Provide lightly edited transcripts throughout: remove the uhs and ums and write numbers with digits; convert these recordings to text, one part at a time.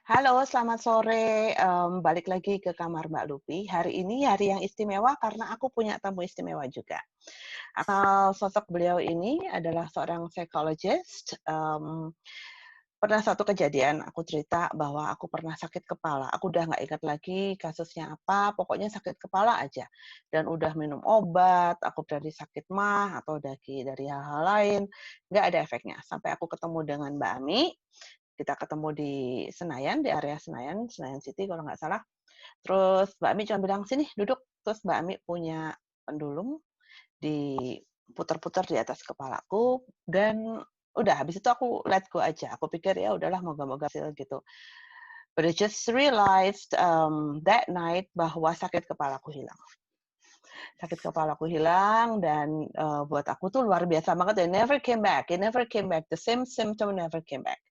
Halo, selamat sore. Balik lagi ke kamar Mbak Lupi. Hari ini hari yang istimewa karena aku punya tamu istimewa juga. Sosok beliau ini adalah seorang psychologist. Pernah satu kejadian, aku cerita bahwa aku pernah sakit kepala. Aku udah nggak ingat lagi kasusnya apa, pokoknya sakit kepala aja. Dan udah minum obat, aku dari sakit mah atau dari hal-hal lain, nggak ada efeknya. Sampai aku ketemu dengan Mbak Ami, kita ketemu di Senayan, di area Senayan, Senayan City kalau nggak salah. Terus Mbak Ami cuma bilang, "Sini duduk." Terus Mbak Ami punya pendulum, diputar-putar di atas kepalaku, dan udah habis itu aku let go aja. Aku pikir, ya udahlah moga-moga hasil gitu. But I just realized, that night bahwa sakit kepalaku hilang. Sakit kepalaku hilang dan, buat aku tuh luar biasa banget, it never came back, the same symptom never came back.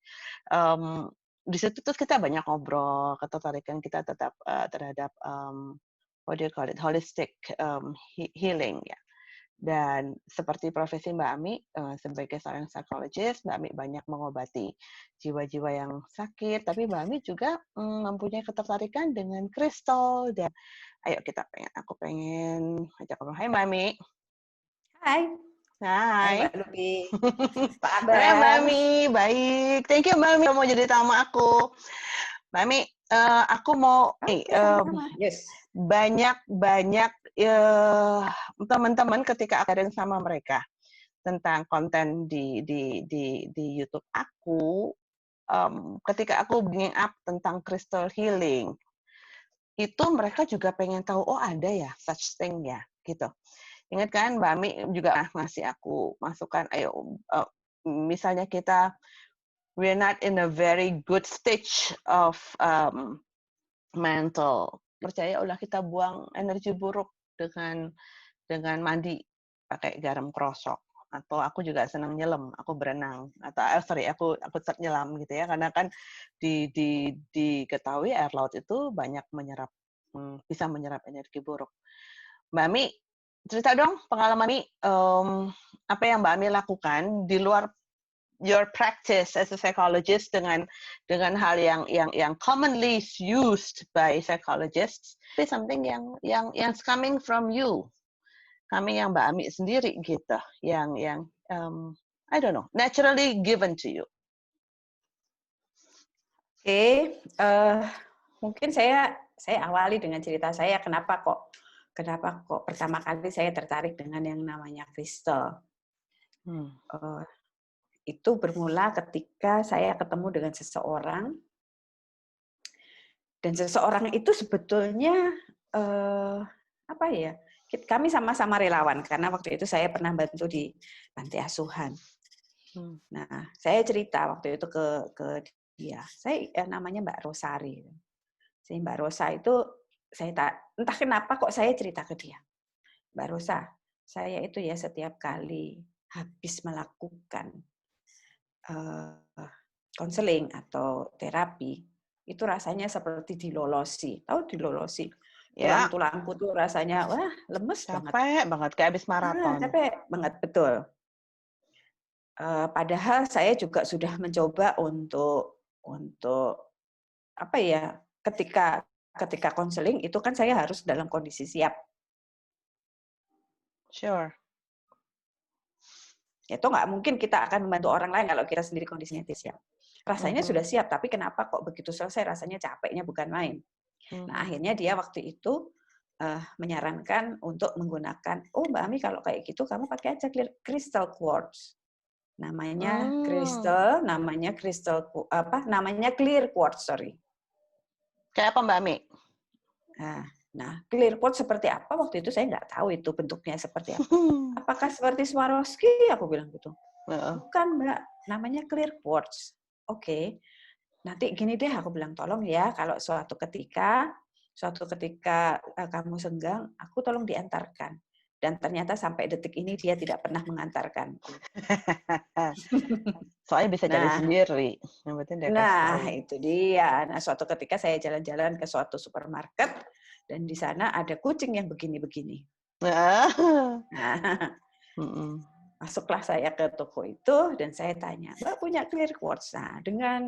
Di situ terus kita banyak ngobrol, ketertarikan kita tetap, terhadap, what do you call it, holistic, healing ya. Dan seperti profesi Mbak Ami, sebagai seorang psikologis, Mbak Ami banyak mengobati jiwa-jiwa yang sakit, tapi Mbak Ami juga, mempunyai ketertarikan dengan kristal dan ayo aku pengen ajak ngobrol. Hai Mbak Ami. Hai, hai Hai. Mbak Lubi, apa Hai Mbak kabar? Ami, baik. Thank you Mbak Ami udah mau jadi tamu aku. Mbak Ami, aku mau nih, Oke, sama-sama. Yes. banyak teman-teman ketika aku sharing sama mereka tentang konten di YouTube aku, ketika aku bringing up tentang crystal healing, itu mereka juga pengen tahu, "Oh ada ya such thing ya?" Gitu. Ingat kan Mbak Ami juga ngasih aku masukan, "Ayo, misalnya kita we're not in a very good stage of, mental. Percaya ulah kita buang energi buruk dengan mandi pakai garam krosok, atau aku juga senang nyelam, aku berenang atau sorry aku nyelam gitu ya, karena kan diketahui air laut itu banyak bisa menyerap energi buruk. Mbak Mi, cerita dong pengalaman Mi, apa yang Mbak Mi lakukan di luar your practice as a psychologist dengan hal yang commonly used by psychologists, tapi something yang coming from you, kami yang Mbak Ami sendiri gitu, yang I don't know, naturally given to you. Oke, mungkin saya awali dengan cerita saya kenapa kok pertama kali saya tertarik dengan yang namanya kristal. Itu bermula ketika saya ketemu dengan seseorang, dan seseorang itu sebetulnya apa ya? Kami sama-sama relawan karena waktu itu saya pernah bantu di panti asuhan. Nah, saya cerita waktu itu ke dia. Saya namanya Mbak Rosari. Si Mbak Rosa itu entah kenapa kok saya cerita ke dia. Mbak Rosa, saya itu ya setiap kali habis melakukan konseling atau terapi, itu rasanya seperti dilolosi. Tahu dilolosi? Ya, Tulang-tulangku tuh rasanya wah lemes banget. capek banget kayak habis maraton. Capek banget, betul. Padahal saya juga sudah mencoba untuk apa ya, ketika konseling itu kan saya harus dalam kondisi siap. Sure. Itu nggak mungkin kita akan membantu orang lain kalau kita sendiri kondisinya tidak siap. Rasanya sudah siap, tapi kenapa kok begitu selesai rasanya capeknya bukan main. Nah, akhirnya dia waktu itu menyarankan untuk menggunakan, oh Mbak Ami kalau kayak gitu kamu pakai aja crystal quartz. Namanya clear quartz, sorry. Kayak apa Mbak Mi? Nah, clear quartz seperti apa waktu itu saya nggak tahu itu bentuknya seperti apa. Apakah seperti Swarovski? Aku bilang gitu. Bukan Mbak, namanya clear quartz. Oke. Nanti gini deh aku bilang, tolong ya kalau suatu ketika kamu senggang, aku tolong diantarkan. Dan ternyata sampai detik ini dia tidak pernah mengantarkanku. Soalnya bisa jalan sendiri. Yang penting dia kasih tahu. Itu dia. Nah, suatu ketika saya jalan-jalan ke suatu supermarket dan di sana ada kucing yang begini-begini. Nah, Masuklah saya ke toko itu dan saya tanya, Mbak punya clear quartz? Nah, dengan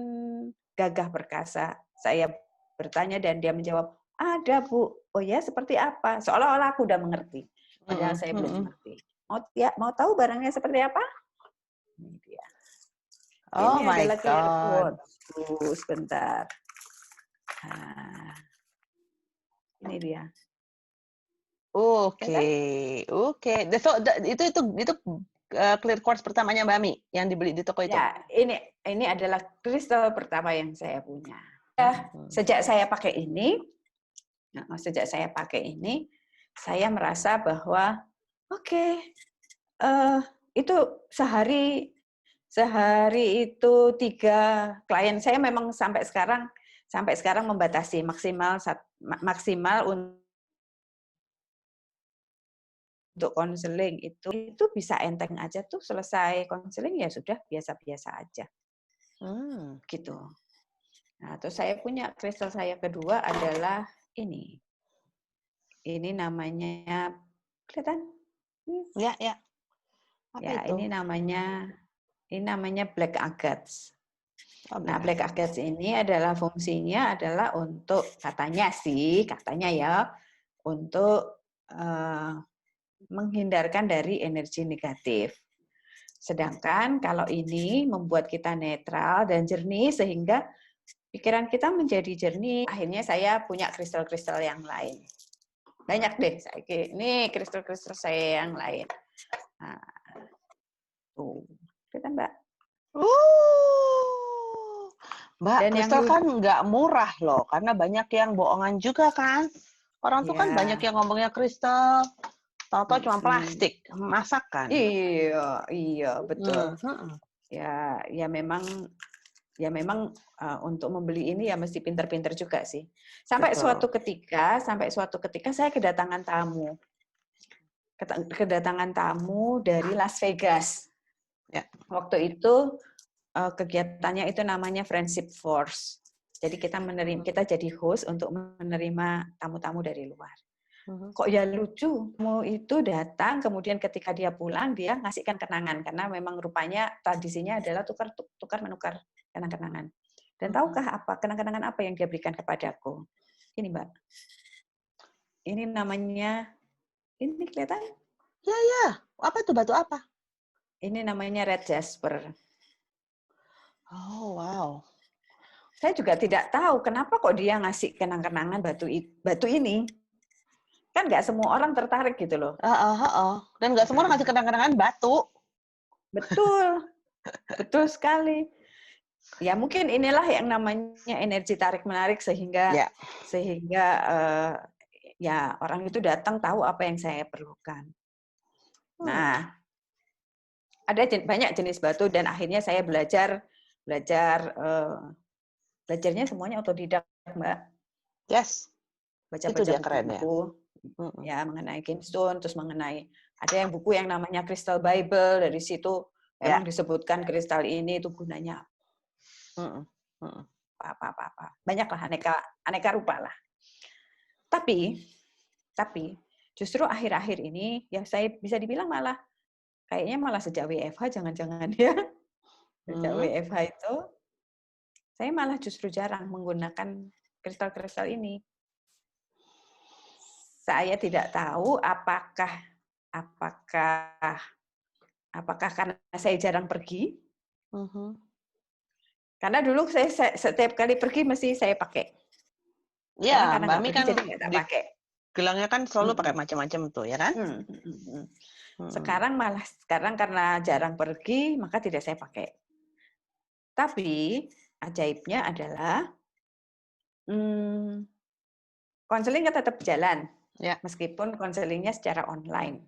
gagah perkasa saya bertanya dan dia menjawab, ada Bu. Oh ya, seperti apa? Seolah-olah aku udah mengerti. Padahal saya belum mengerti. Mau tahu barangnya seperti apa? Ini dia. Oh Ini my adalah clear God. quartz. Sebentar. Nah, ini dia. Ya Oke, kan? oke. So, itu clear quartz pertamanya Mbak Mi yang dibeli di toko itu. Ya, ini adalah kristal pertama yang saya punya. Ya, sejak saya pakai ini, saya merasa bahwa oke, itu sehari itu 3 klien saya memang sampai sekarang membatasi maksimal untuk konseling itu bisa enteng aja tuh, selesai konseling ya sudah biasa-biasa aja. Gitu. Nah, terus saya punya kristal saya kedua adalah ini. Ini namanya, kelihatan? Ya, ya. Apa Ya, itu? ini namanya black agates. Oh, Nah, black black agates. agates ini adalah fungsinya adalah untuk, katanya ya, untuk menghindarkan dari energi negatif. Sedangkan kalau ini membuat kita netral dan jernih sehingga pikiran kita menjadi jernih. Akhirnya saya punya kristal-kristal yang lain. Banyak deh, ini kristal-kristal saya yang lain. Nah, tuh, kita Mbak. Mbak, Dan kristal kan nggak murah loh, karena banyak yang bohongan juga kan. Orang tuh kan banyak yang ngomongnya kristal, tahu-tahu cuma plastik, masakan. Iya, betul. Ya memang untuk membeli ini ya mesti pinter-pinter juga sih. Sampai suatu ketika saya kedatangan tamu dari Las Vegas. Ya. Waktu itu kegiatannya itu namanya Friendship Force. Jadi kita jadi host untuk menerima tamu-tamu dari luar. Kok ya lucu, tamu itu datang, kemudian ketika dia pulang dia ngasihkan kenangan karena memang rupanya tradisinya adalah tukar menukar kenang-kenangan. Dan tahukah apa kenang-kenangan apa yang dia berikan kepadaku? Ini Mbak. Ini namanya, ini kelihatan? Ya. Apa tuh, batu apa? Ini namanya red jasper. Oh, wow. Saya juga tidak tahu kenapa kok dia ngasih kenang-kenangan batu ini. Kan nggak semua orang tertarik gitu loh. Dan nggak semua orang ngasih kenang-kenangan batu. Betul. Betul sekali. Ya mungkin inilah yang namanya energi tarik-menarik sehingga ya orang itu datang tahu apa yang saya perlukan. Nah, ada banyak jenis batu dan akhirnya saya belajarnya semuanya otodidak, Mbak. Yes. Baca-baca buku-buku ya mengenai gemstone, terus mengenai ada yang buku yang namanya Crystal Bible, dari situ memang disebutkan kristal ini itu gunanya apa. Banyaklah aneka rupa lah. Tapi justru akhir-akhir ini ya saya bisa dibilang kayaknya malah sejak WFH jangan-jangan ya. Sejak WFH itu saya malah justru jarang menggunakan kristal-kristal ini. Saya tidak tahu apakah karena saya jarang pergi. Karena dulu saya setiap kali pergi mesti saya pakai. Ya, karena Mbak Mi pergi kan jadi nggak pakai. Gelangnya kan selalu pakai macam-macam tuh, ya kan? Sekarang karena jarang pergi, maka tidak saya pakai. Tapi ajaibnya adalah konseling kan tetap jalan, meskipun konselingnya secara online.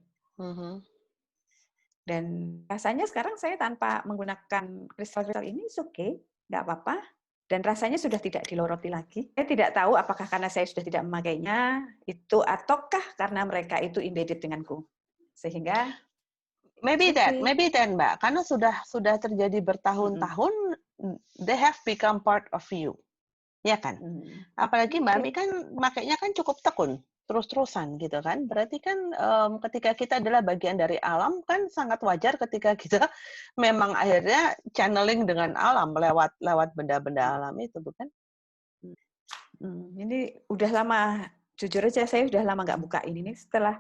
Dan rasanya sekarang saya tanpa menggunakan kristal-kristal ini oke, nggak apa-apa. Dan rasanya sudah tidak diloroti lagi. Saya tidak tahu apakah karena saya sudah tidak memakainya itu ataukah karena mereka itu embedded denganku. Sehingga maybe that Mbak, karena sudah terjadi bertahun-tahun, they have become part of you. Ya kan? Apalagi Mbak Mi kan makainya kan cukup tekun. terus-terusan gitu kan. Berarti kan ketika kita adalah bagian dari alam kan sangat wajar ketika kita memang akhirnya channeling dengan alam lewat benda-benda alam itu, bukan? Ini udah lama, jujur aja saya udah lama nggak buka ini nih. Setelah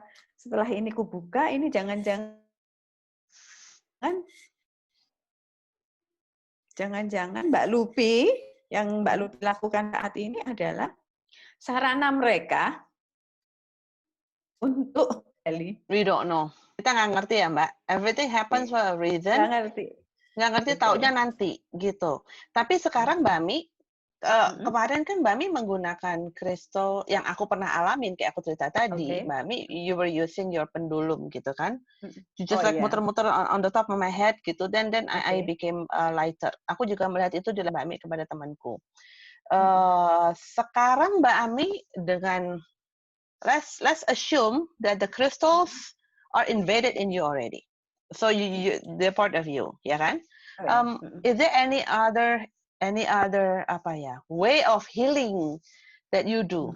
ini ku buka, ini jangan-jangan Mbak Lupi, yang Mbak Lupi lakukan saat ini adalah sarana mereka untuk kembali. We don't know. Kita nggak ngerti ya, Mbak. Everything happens for a reason. Nggak ngerti. Nggak ngerti, taunya nanti gitu. Tapi sekarang Mbak Mi, kemarin kan Mbak Mi menggunakan kristal yang aku pernah alamin, kayak aku cerita tadi. Mbak Mi, you were using your pendulum gitu kan. You just muter-muter on the top of my head gitu. Then I became lighter. Aku juga melihat itu di Mbak Mi kepada temanku. Sekarang Mbak Ami dengan let's assume that the crystals are embedded in you already. So they're part of you, ya kan? Is there any other way of healing that you do?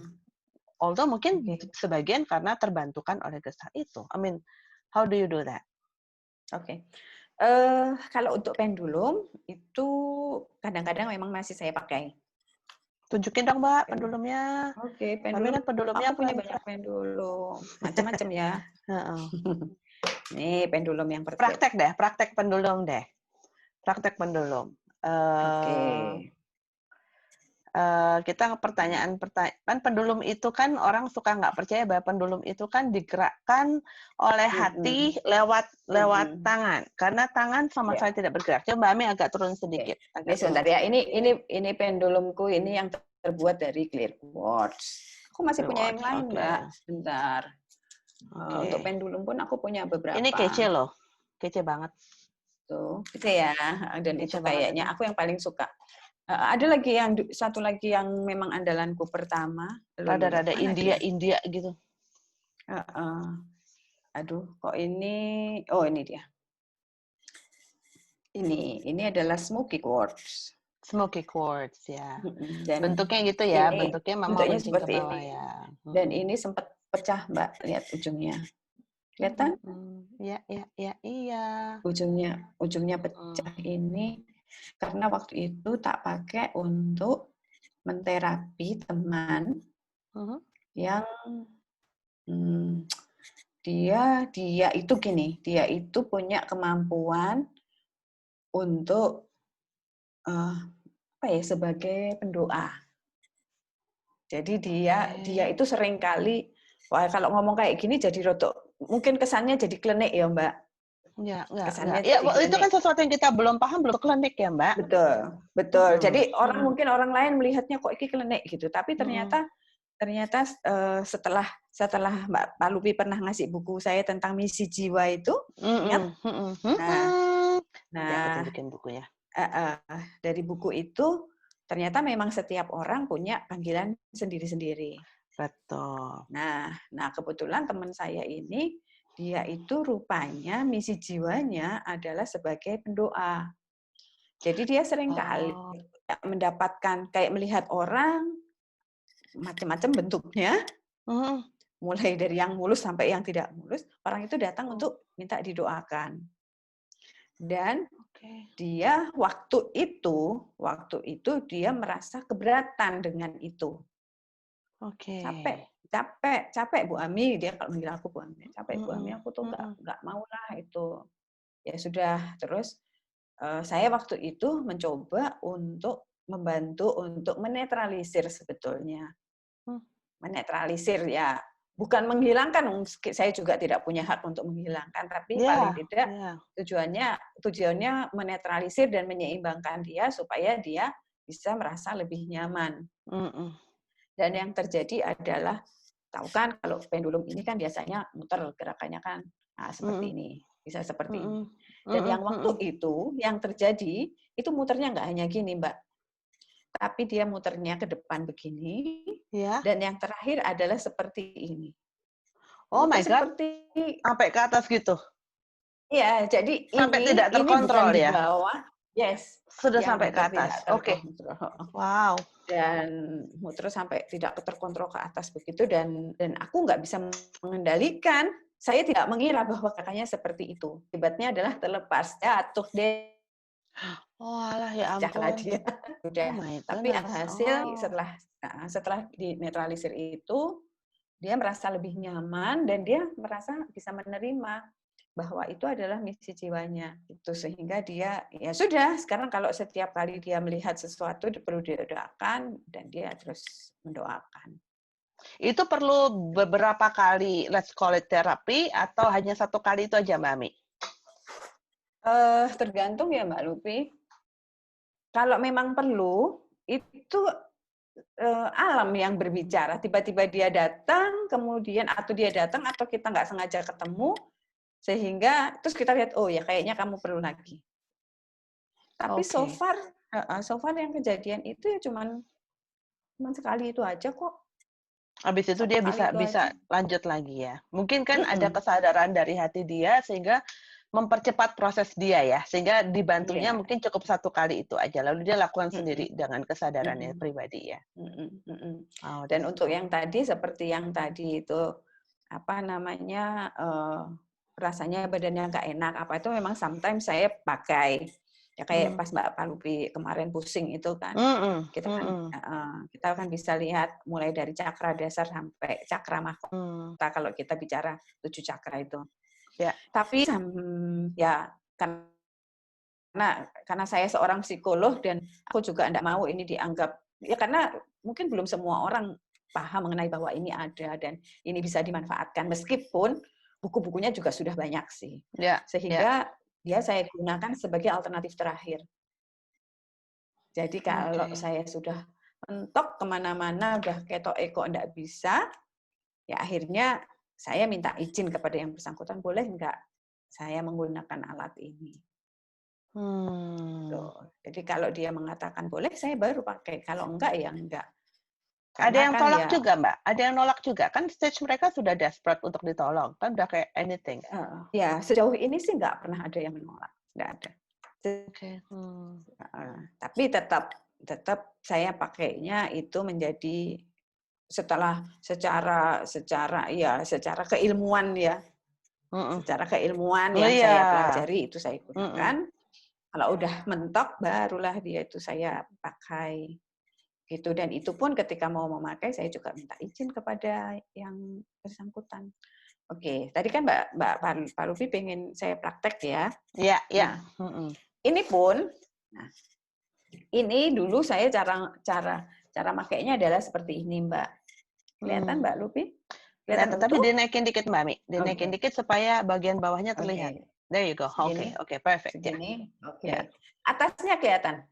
Although mungkin sebagian karena terbantukan oleh kristal itu. I mean, how do you do that? Kalau untuk pendulum itu kadang-kadang memang masih saya pakai. Tunjukin dong, Mbak, pendulumnya. Pendulum. Kan pendulumnya aku punya banyak pendulum, macam-macam ya. Nih pendulum yang pertama. Praktek pendulum deh. Praktek pendulum. Kita pertanyaan kan pendulum itu kan orang suka nggak percaya bahwa pendulum itu kan digerakkan oleh hati lewat tangan, karena tangan sama sekali tidak bergerak. Coba Mbak Ami agak turun sedikit. Ini sebentar ya. Ini pendulumku ini yang terbuat dari clear quartz. Aku masih punya yang lain, Mbak. Sebentar. Untuk pendulum pun aku punya beberapa. Ini kece loh, kece banget. Tuh, gitu ya. Dan kece itu kayaknya aku yang paling suka. Ada lagi satu lagi yang memang andalanku pertama. Rada-rada India gitu. Aduh, kok ini? Oh, ini dia. Ini adalah smoky quartz. Smoky quartz ya. Dan bentuknya gitu ya, bentuknya seperti ini. Ya. Dan ini sempat pecah, Mbak. Lihat ujungnya. Kelihatan? Iya. Ujungnya pecah ini karena waktu itu tak pakai untuk menterapi teman yang dia itu punya kemampuan untuk sebagai pendoa. Jadi dia itu seringkali kalau ngomong kayak gini jadi rotok, mungkin kesannya jadi klenik ya, Mbak. Enggak. Ya, itu kan sesuatu yang kita belum paham, belum klinik ya, Mbak. Betul. Jadi mungkin orang lain melihatnya kok ini klinik gitu, tapi ternyata setelah Mbak Lupi pernah ngasih buku saya tentang misi jiwa itu, ingat? Nah, bikin bukunya. Dari buku itu ternyata memang setiap orang punya panggilan sendiri-sendiri. Betul. Nah, kebetulan teman saya ini dia itu rupanya misi jiwanya adalah sebagai pendoa. Jadi dia seringkali mendapatkan kayak melihat orang macam-macam bentuknya, mulai dari yang mulus sampai yang tidak mulus, orang itu datang untuk minta didoakan. Dan dia waktu itu dia merasa keberatan dengan itu. Capek Bu Ami, dia kalau manggil aku Bu Ami, capek Bu Ami, aku tuh nggak mau lah itu. Ya sudah, terus saya waktu itu mencoba untuk membantu untuk menetralisir sebetulnya. Menetralisir ya, bukan menghilangkan, saya juga tidak punya hak untuk menghilangkan, tapi paling tidak tujuannya menetralisir dan menyeimbangkan dia supaya dia bisa merasa lebih nyaman. Dan yang terjadi adalah, tahu kan kalau pendulum ini kan biasanya muter gerakannya kan seperti ini, bisa seperti ini. Dan yang waktu itu yang terjadi itu muternya nggak hanya gini, Mbak, tapi dia muternya ke depan begini, dan yang terakhir adalah seperti ini. Oh my God, sampai ke atas gitu? Iya, jadi sampai tidak terkontrol ini bukan ya? di bawah. Yes. Sudah sampai ke atas. Oke. Wow. dan terus sampai tidak terkontrol ke atas begitu, dan aku nggak bisa mengendalikan. Saya tidak mengira bahwa kakaknya seperti itu. Akibatnya adalah terlepas, jatuh deh, Oalah, ya pecahlah ampun. dia. Oh Udah. my Tapi goodness. alhasil Oh. setelah dinetralisir itu, dia merasa lebih nyaman dan dia merasa bisa menerima bahwa itu adalah misi jiwanya. Itu sehingga dia ya sudah, sekarang kalau setiap kali dia melihat sesuatu perlu didoakan dan dia terus mendoakan. Itu perlu beberapa kali, let's call it terapi, atau hanya satu kali itu aja, Mbak Ami? Tergantung ya Mbak Lupi. Kalau memang perlu, itu alam yang berbicara. Tiba-tiba dia datang, kemudian atau dia datang atau kita nggak sengaja ketemu, sehingga terus kita lihat, oh ya kayaknya kamu perlu lagi. Tapi so Oke. far yang kejadian itu ya cuman sekali itu aja kok. Habis itu Satu dia kali bisa itu aja. bisa lanjut lagi ya. Mungkin kan ada Mm-mm. kesadaran dari hati dia sehingga mempercepat proses dia ya, sehingga dibantunya Iya. mungkin cukup satu kali itu aja, lalu dia lakukan Mm-mm. sendiri dengan kesadarannya Mm-mm. pribadi ya. Mm-mm. Mm-mm. Oh, Dan that's untuk cool. yang tadi seperti yang tadi itu apa namanya rasanya badannya nggak enak apa itu memang sometimes saya pakai ya kayak pas Mbak Palupi kemarin pusing itu kan kita kan bisa lihat mulai dari cakra dasar sampai cakra mahkota kalau kita bicara 7 cakra itu. Ya. Tapi ya karena saya seorang psikolog dan aku juga tidak mau ini dianggap ya karena mungkin belum semua orang paham mengenai bahwa ini ada dan ini bisa dimanfaatkan meskipun buku-bukunya juga sudah banyak sih. Ya. Sehingga dia saya gunakan sebagai alternatif terakhir. Jadi kalau saya sudah mentok kemana-mana udah ketok eko enggak bisa, ya akhirnya saya minta izin kepada yang bersangkutan, boleh enggak saya menggunakan alat ini. Jadi kalau dia mengatakan boleh, saya baru pakai. Kalau enggak, ya enggak. Ada yang kan tolak ya, juga, Mbak? Ada yang nolak juga? Kan stage mereka sudah desperate untuk ditolong. Kan udah kayak anything. Ya, sejauh ini sih enggak pernah ada yang menolak. Enggak ada. Tapi tetap saya pakainya itu menjadi secara keilmuan ya. Secara keilmuan yang saya pelajari itu saya gunakan. Kalau udah mentok barulah dia itu saya pakai. Gitu, dan itu pun ketika mau memakai saya juga minta izin kepada yang bersangkutan. Oke, tadi kan Mbak Palupi pengen saya praktek ya. Iya, iya. Nah, ini pun, ini dulu saya cara makainya adalah seperti ini Mbak. Kelihatan Mbak Lupi? Kelihatan, tapi dinaikin dikit Mbak Mi. Dinaikin dikit supaya bagian bawahnya terlihat. There you go. Oke, perfect. Segini, oke. Atasnya kelihatan?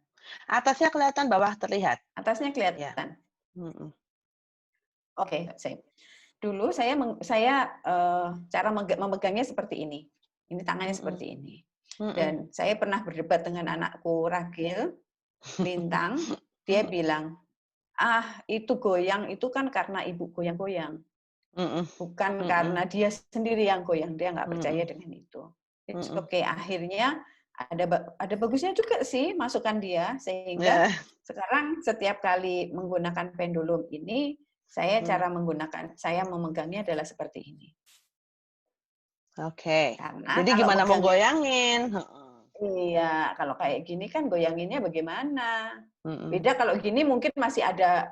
Atasnya kelihatan, bawah terlihat. Atasnya kelihatan. Oke, sip. Dulu saya cara memegangnya seperti ini. Ini tangannya seperti ini. Dan saya pernah berdebat dengan anakku Ragil Lintang. Dia bilang, itu goyang itu kan karena ibu goyang-goyang. Bukan karena dia sendiri yang goyang. Dia nggak percaya dengan itu. Oke, akhirnya ada bagusnya juga sih masukan dia, sehingga sekarang setiap kali menggunakan pendulum ini saya saya memegangnya adalah seperti ini. Oke. Karena jadi gimana mau goyangin? Iya, kalau kayak gini kan goyanginnya bagaimana? Beda kalau gini mungkin masih ada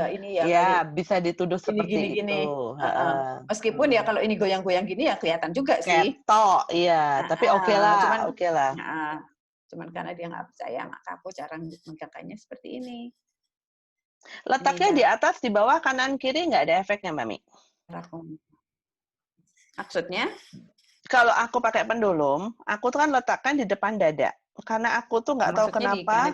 ini ya. Ya, bisa dituduh seperti itu. Meskipun ya kalau ini goyang-goyang gini ya kelihatan juga sih. Ketok, iya. Tapi oke lah. Cuman karena dia nggak percaya, maka aku cara menggenggamnya seperti ini. Letaknya di atas, di bawah, kanan, kiri nggak ada efeknya, Mami? Maksudnya? Kalau aku pakai pendulum, aku tuh kan letakkan di depan dada. Karena aku tuh nggak tahu kenapa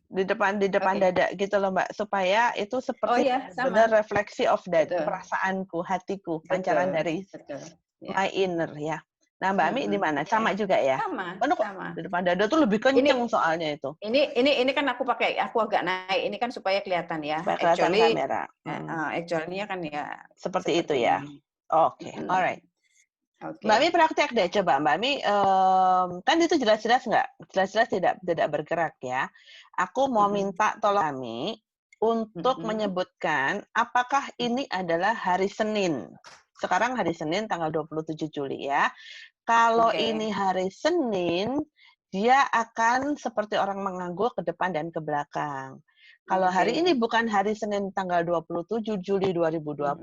di depan dada gitu loh Mbak, supaya itu seperti benar refleksi of that, perasaanku, hatiku, pancaran dari my inner ya. Nah Mbak Ami di mana? Sama juga ya? Sama. Di depan dada tuh lebih kenceng soalnya itu. Ini kan aku agak naik. Ini kan supaya kelihatan ya. Kelihatan kamera. Actually-nya kan ya seperti itu ya. Oke, alright. Mbak Mi praktek deh, coba Mbak Mi, kan itu jelas-jelas tidak bergerak ya. Aku mau minta tolong kami untuk menyebutkan apakah ini adalah hari Senin. Sekarang hari Senin tanggal 27 Juli ya. Kalau ini hari Senin, dia akan seperti orang mengangguk ke depan dan ke belakang. Kalau hari ini bukan hari Senin tanggal 27 Juli 2020,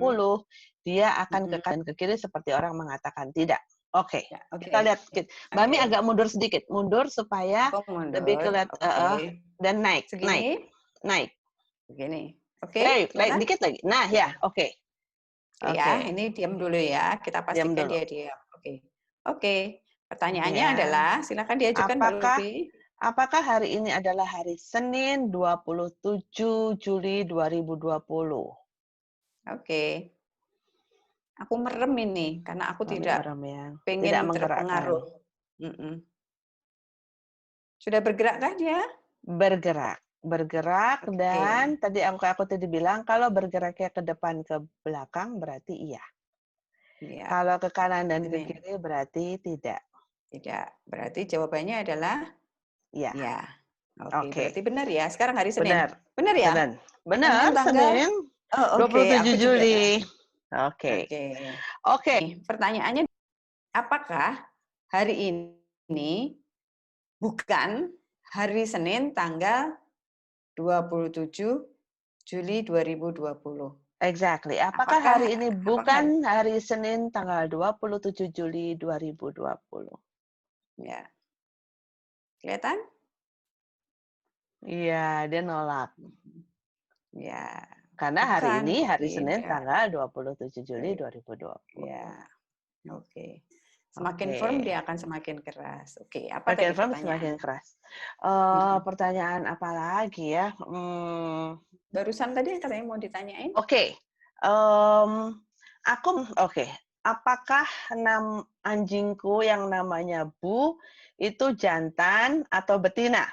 dia akan ke kanan ke kiri seperti orang mengatakan tidak. Oke, kita lihat. Mbak Mi agak mundur sedikit, mundur supaya lebih kelihatan dan naik, segini, naik. Begini, oke? Dikit lagi. Nah, ya, oke. Ya, ini diam dulu ya. Kita pastikan dia diam. Oke. Pertanyaannya adalah, silakan diajukan Mbak Luby. Apakah hari ini adalah hari Senin 27 Juli 2020? Oke. Aku merem ini karena aku tidak pengen terpengaruh. Sudah bergerakkah dia? Bergerak dan tadi aku tadi bilang kalau bergeraknya ke depan ke belakang berarti iya. Kalau ke kanan dan ke kiri berarti tidak. Tidak. Berarti jawabannya adalah iya. Ya. Oke, berarti benar ya. Sekarang hari Senin. Benar ya? Benar, Senin. 27 Juli. Oke. Pertanyaannya, apakah hari ini bukan hari Senin tanggal 27 Juli 2020? Exactly. Apakah hari ini bukan hari Senin tanggal 27 Juli 2020? Ya. Kelihatan? Iya, dia nolak. Ya. Karena hari ini hari Senin tanggal 27 Juli 2020. Ya. Oke. Semakin firm dia akan semakin keras. Oke, apa Semakin tadi firm pertanyaan? semakin keras. Pertanyaan apa lagi ya? Barusan tadi katanya mau ditanyain. Oke. Apakah anjingku yang namanya Bu itu jantan atau betina?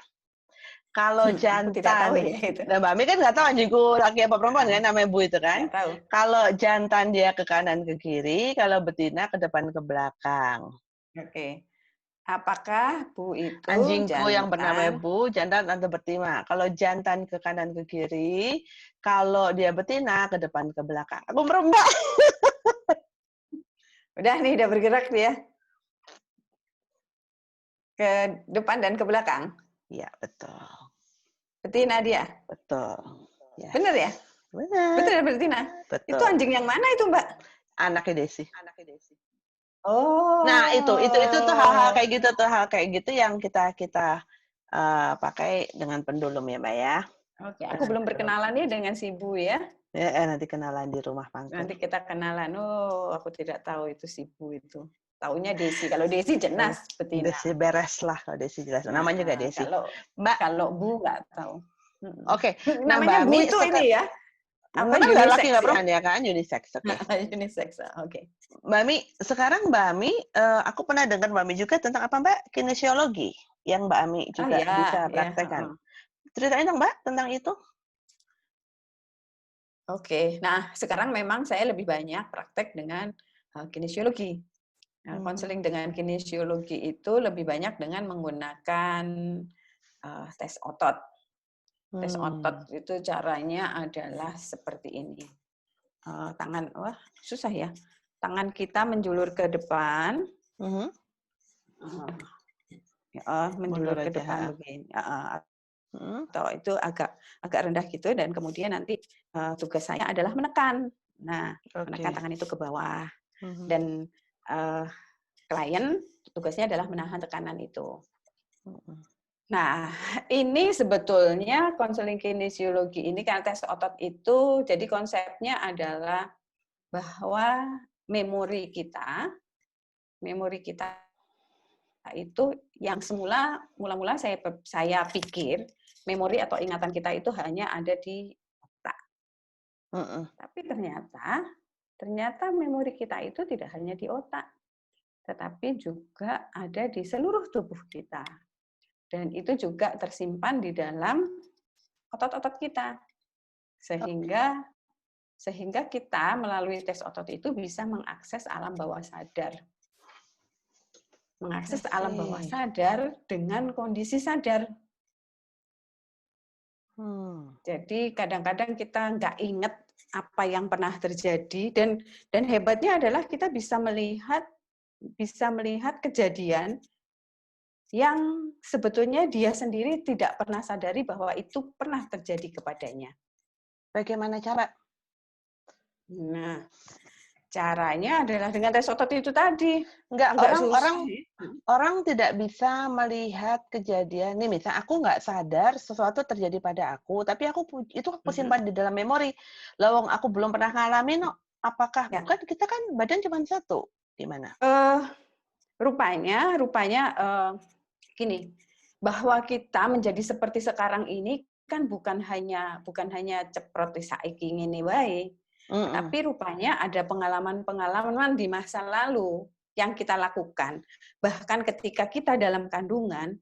Kalau jantan, tidak tahu ya itu. Nah, Mbak Mi kan nggak tahu anjingku laki apa perempuan kan, namanya Bu itu kan. Nggak tahu. Kalau jantan dia ke kanan ke kiri, kalau betina ke depan ke belakang. Oke. Apakah Bu itu anjingku jantan? yang bernama Bu, jantan atau betina? Kalau jantan ke kanan ke kiri, kalau dia betina ke depan ke belakang. Aku merembak. Udah nih, udah bergerak dia. Ke depan dan ke belakang. Iya, betul. Betina dia? Betul. Yes. Benar ya? Benar. Betul betina? Betul. Itu anjing yang mana itu, Mbak? Anaknya Desi. Oh. Nah, itu tuh hal-hal kayak gitu yang kita pakai dengan pendulum ya, Mbak ya. Oke, aku belum berkenalan ya dengan si Bu ya. Ya, nanti kenalan di rumah panggung. Nanti kita kenalan. Oh, aku tidak tahu itu si Bu itu. Taunya Desi. Kalau Desi jelas betina. Desi beres lah kalau Desi jelas. Namanya juga Desi. Kalau Bu nggak tahu. Oke. Nah, namanya Bu itu ini ya. Apa unisex laki nggak perempuan ya kan? Unisex. Oke. Unisex. Oke. Mbak Mi, sekarang Mbak Mi, aku pernah dengar Mbak Mi juga tentang apa Mbak? Kinesiologi yang Mbak Mi juga bisa praktekkan. Ceritain dong Mbak tentang itu. Oke, nah sekarang memang saya lebih banyak praktek dengan kinesiologi. Nah, konseling dengan kinesiologi itu lebih banyak dengan menggunakan tes otot. Tes otot itu caranya adalah seperti ini. Tangan, wah susah ya. Tangan kita menjulur ke depan. Menjulur ke depan begini. Atau itu agak rendah gitu, dan kemudian nanti tugas saya adalah menekan. Nah, menekan tangan itu ke bawah. Dan klien tugasnya adalah menahan tekanan itu. Nah, ini sebetulnya konseling kinesiologi ini karena tes otot itu, jadi konsepnya adalah bahwa memori kita itu yang mula-mula saya pikir memori atau ingatan kita itu hanya ada di otak. Tapi ternyata memori kita itu tidak hanya di otak, tetapi juga ada di seluruh tubuh kita. Dan itu juga tersimpan di dalam otot-otot kita. Sehingga kita melalui tes otot itu bisa mengakses alam bawah sadar. Mengakses alam bawah sadar dengan kondisi sadar. Jadi kadang-kadang kita nggak ingat apa yang pernah terjadi, dan hebatnya adalah kita bisa melihat kejadian yang sebetulnya dia sendiri tidak pernah sadari bahwa itu pernah terjadi kepadanya. Bagaimana cara? Nah, caranya adalah dengan tes otot itu tadi. Enggak, Nggak susah. orang tidak bisa melihat kejadian. Nih, misal aku nggak sadar sesuatu terjadi pada aku, tapi itu aku simpan di dalam memori. Lawang aku belum pernah ngalamin, apakah Ya. kan kita kan badan cuma satu, gimana? Rupanya gini, bahwa kita menjadi seperti sekarang ini kan bukan hanya ceprot saiki ngene wae, tapi rupanya ada pengalaman-pengalaman di masa lalu yang kita lakukan. Bahkan ketika kita dalam kandungan,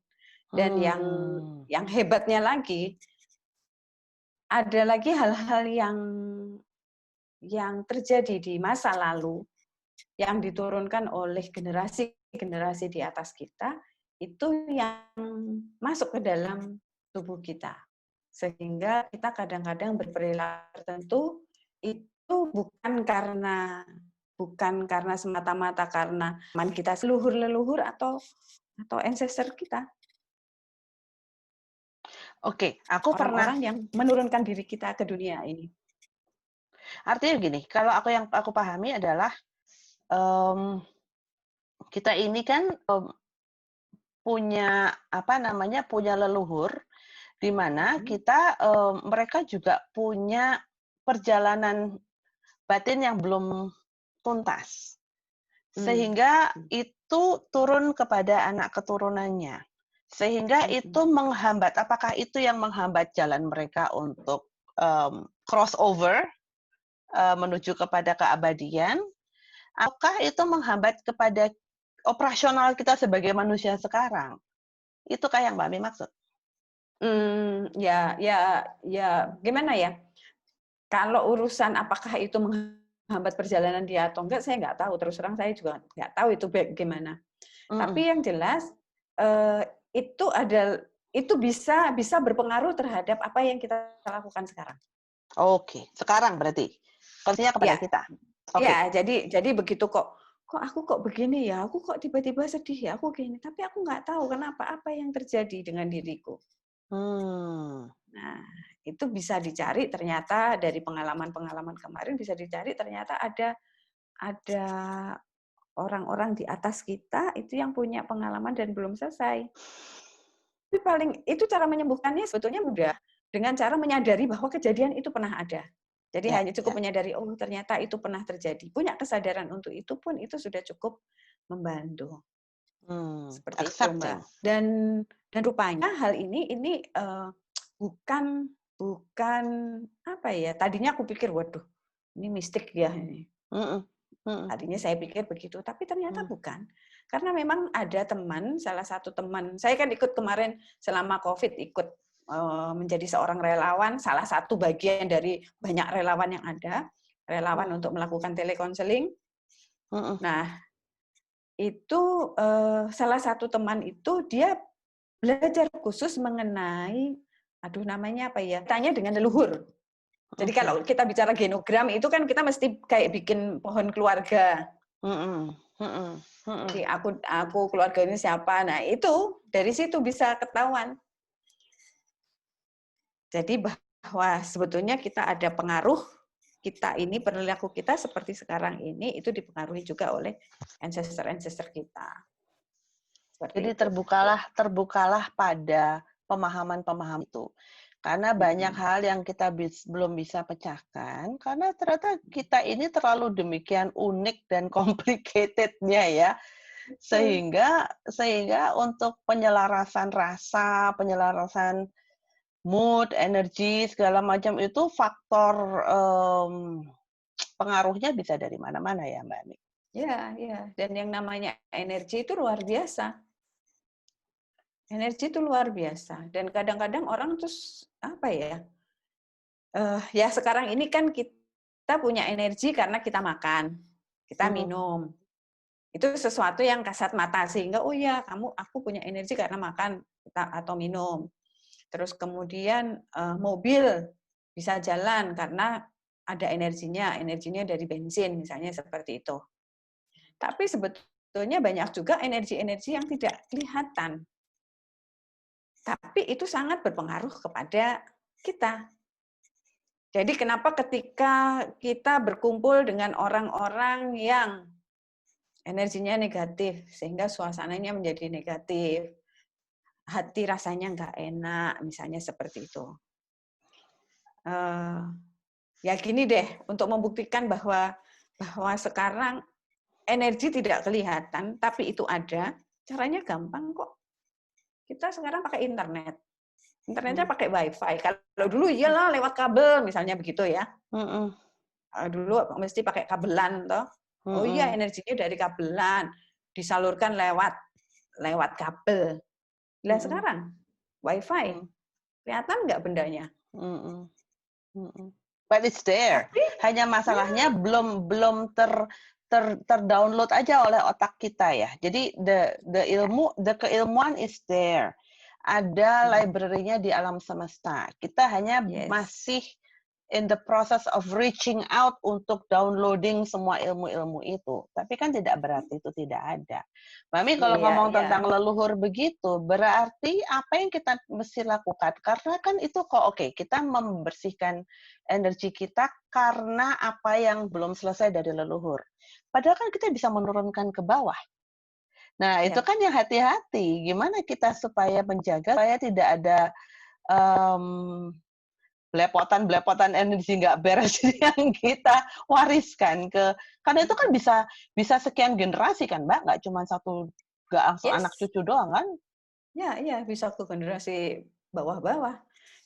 dan yang hebatnya lagi, ada lagi hal-hal yang terjadi di masa lalu yang diturunkan oleh generasi-generasi di atas kita, itu yang masuk ke dalam tubuh kita. Sehingga kita kadang-kadang berperilaku tertentu itu bukan karena semata-mata karena kita leluhur atau ancestor kita. Oke, aku pernah. Orang-orang yang menurunkan diri kita ke dunia ini. Artinya gini, kalau yang aku pahami adalah kita ini kan punya leluhur di mana kita mereka juga punya perjalanan batin yang belum tuntas. Sehingga itu turun kepada anak keturunannya. Sehingga itu menghambat, apakah itu yang menghambat jalan mereka untuk crossover menuju kepada keabadian, apakah itu menghambat kepada operasional kita sebagai manusia sekarang? Itukah yang Mbak Mi maksud? Ya, gimana ya? Kalau urusan apakah itu menghambat perjalanan dia atau enggak, saya nggak tahu. Terus terang saya juga nggak tahu itu bagaimana. Tapi yang jelas itu bisa berpengaruh terhadap apa yang kita lakukan sekarang. Oke, sekarang berarti konsinya kepada kita. Okay. Ya, jadi begitu kok aku kok begini ya, aku kok tiba-tiba sedih ya, aku gini. Tapi aku nggak tahu kenapa, apa yang terjadi dengan diriku. Nah, itu bisa dicari ternyata dari pengalaman-pengalaman kemarin bisa dicari ternyata ada orang-orang di atas kita itu yang punya pengalaman dan belum selesai. Tapi itu cara menyembuhkannya sebetulnya mudah dengan cara menyadari bahwa kejadian itu pernah ada. Jadi hanya cukup menyadari, oh ternyata itu pernah terjadi. Punya kesadaran untuk itu pun itu sudah cukup membantu. Seperti itu, Mbak. Dan rupanya hal ini bukan apa ya? Tadinya aku pikir, waduh, ini mistik ya ini. Tadinya saya pikir begitu, tapi ternyata bukan. Karena memang ada salah satu teman, saya kan ikut kemarin selama COVID ikut menjadi seorang relawan, salah satu bagian dari banyak relawan yang ada, relawan untuk melakukan telekonseling. Nah, itu salah satu teman itu dia belajar khusus mengenai, namanya apa ya? Tanya dengan leluhur. Jadi kalau kita bicara genogram itu kan kita mesti kayak bikin pohon keluarga. Jadi aku keluarga ini siapa? Nah itu dari situ bisa ketahuan. Jadi bahwa sebetulnya kita ada pengaruh, kita ini perilaku kita seperti sekarang ini itu dipengaruhi juga oleh ancestor kita. Jadi terbukalah pada pemahaman-pemahaman itu. Karena banyak hal yang kita belum bisa pecahkan, karena ternyata kita ini terlalu demikian unik dan complicated-nya ya. Sehingga untuk penyelarasan rasa, penyelarasan mood, energi, segala macam itu faktor pengaruhnya bisa dari mana-mana ya Mbak Mi. Ya. Dan yang namanya energi itu luar biasa. Energi itu luar biasa. Dan kadang-kadang orang terus apa ya? Ya sekarang ini kan kita punya energi karena kita makan, kita minum. Itu sesuatu yang kasat mata sehingga oh ya aku punya energi karena makan atau minum. Terus kemudian mobil bisa jalan karena ada energinya dari bensin misalnya seperti itu. Tapi sebetulnya banyak juga energi-energi yang tidak kelihatan. Tapi itu sangat berpengaruh kepada kita. Jadi kenapa ketika kita berkumpul dengan orang-orang yang energinya negatif, sehingga suasananya menjadi negatif, hati rasanya nggak enak, misalnya seperti itu. Ya gini deh, untuk membuktikan bahwa sekarang energi tidak kelihatan, tapi itu ada, caranya gampang kok. Kita sekarang pakai internet. Internetnya pakai wifi. Kalau dulu iyalah lewat kabel, misalnya begitu ya. Dulu mesti pakai kabelan toh. Oh iya, energinya dari kabelan, disalurkan lewat kabel. Nah sekarang wifi, kelihatan nggak bendanya? But it's there. Hanya masalahnya belum terdownload aja oleh otak kita ya. Jadi keilmuan is there. Ada library-nya di alam semesta. Kita hanya masih in the process of reaching out untuk downloading semua ilmu-ilmu itu. Tapi kan tidak berarti itu tidak ada. Mami kalau ngomong tentang leluhur begitu, berarti apa yang kita mesti lakukan? Karena kan itu kok kita membersihkan energi kita karena apa yang belum selesai dari leluhur. Padahal kan kita bisa menurunkan ke bawah. Nah, itu kan yang hati-hati. Gimana kita supaya menjaga supaya tidak ada belepotan energi nggak beres yang kita wariskan karena itu kan bisa sekian generasi kan Mbak, nggak cuma satu anak cucu doang kan? Ya, bisa ke generasi bawah-bawah.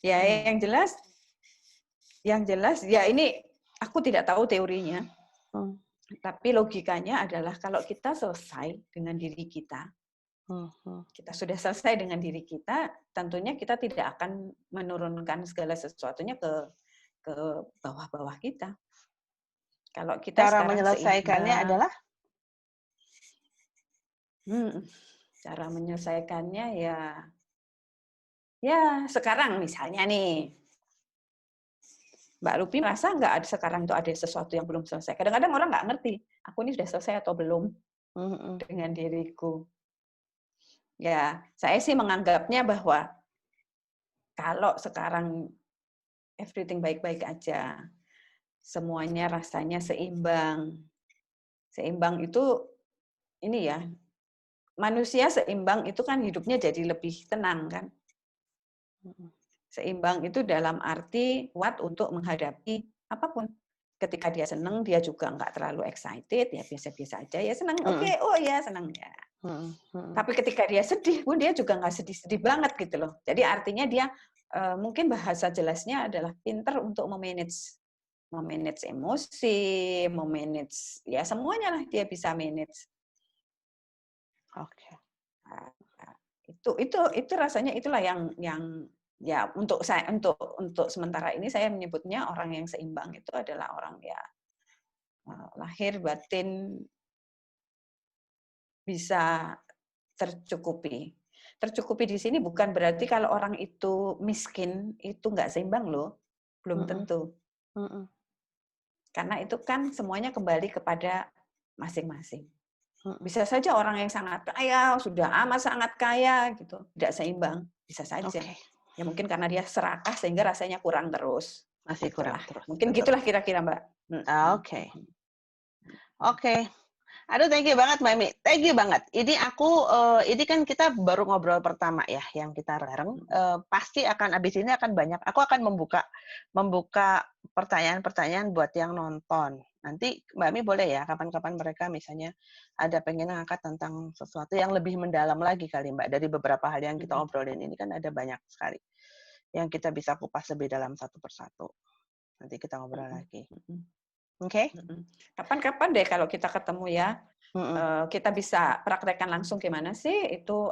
Ya, yang jelas ya ini aku tidak tahu teorinya. Tapi logikanya adalah kalau kita selesai dengan diri kita, kita sudah selesai dengan diri kita, tentunya kita tidak akan menurunkan segala sesuatunya ke bawah-bawah kita. Kalau kita cara menyelesaikannya adalah? Cara menyelesaikannya ya sekarang misalnya nih, Mbak Rupi merasa nggak ada sekarang itu ada sesuatu yang belum selesai. Kadang-kadang orang nggak ngerti, aku ini sudah selesai atau belum dengan diriku. Ya, saya sih menganggapnya bahwa kalau sekarang everything baik-baik aja, semuanya rasanya seimbang. Seimbang itu ini ya, manusia seimbang itu kan hidupnya jadi lebih tenang kan. Seimbang itu dalam arti kuat untuk menghadapi apapun. Ketika dia senang, dia juga nggak terlalu excited, ya biasa-biasa aja. Ya senang, oke, oh ya senang ya. Tapi ketika dia sedih pun dia juga nggak sedih-sedih banget gitu loh. Jadi artinya dia mungkin bahasa jelasnya adalah pinter untuk memanage emosi, memanage ya semuanya lah dia bisa manage. Oke. Itu rasanya itulah yang ya untuk sementara ini saya menyebutnya orang yang seimbang itu adalah orang ya lahir batin bisa tercukupi. Tercukupi di sini bukan berarti kalau orang itu miskin itu nggak seimbang loh, belum tentu. Karena itu kan semuanya kembali kepada masing-masing. Bisa saja orang yang sangat kaya, sudah amat sangat kaya gitu, tidak seimbang, bisa saja. Ya mungkin karena dia serakah sehingga rasanya kurang terus. Masih kurang terus. Mungkin gitulah kira-kira Mbak. Oke. Aduh, thank you banget Mbak Mi. Thank you banget. Ini ini kan kita baru ngobrol pertama ya, yang kita bareng. Pasti akan abis ini akan banyak. Aku akan membuka pertanyaan-pertanyaan buat yang nonton. Nanti Mbak Mi boleh ya, kapan-kapan mereka misalnya ada pengen ngangkat tentang sesuatu yang lebih mendalam lagi kali Mbak. Dari beberapa hal yang kita obrolin ini kan ada banyak sekali yang kita bisa kupas lebih dalam satu persatu. Nanti kita ngobrol lagi. Oke? Kapan-kapan deh kalau kita ketemu ya, kita bisa praktekkan langsung gimana sih itu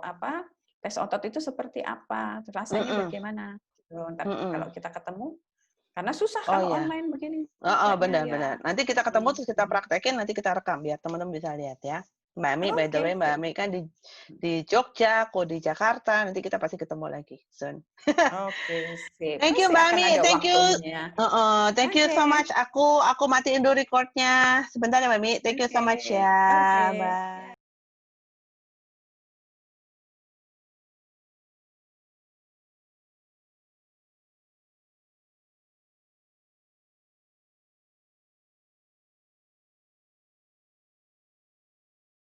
tes otot itu seperti apa, rasanya bagaimana. Ntar kalau kita ketemu, karena susah kalau online begini. Benar-benar. Nanti kita ketemu terus kita praktekin, nanti kita rekam biar teman-teman bisa lihat ya. Mbak Mi, by the Oke, way, Mbak Mi kan di Jogja, aku di Jakarta. Nanti kita pasti ketemu lagi soon. oke, sip. Thank you, Pasti Mbak akan Mi. ada Thank you. waktunya. Thank you so Oke, much. Aku matiin dulu recordnya. Sebentar ya, Mbak Mi. Thank you so oke, much ya. oke. Bye.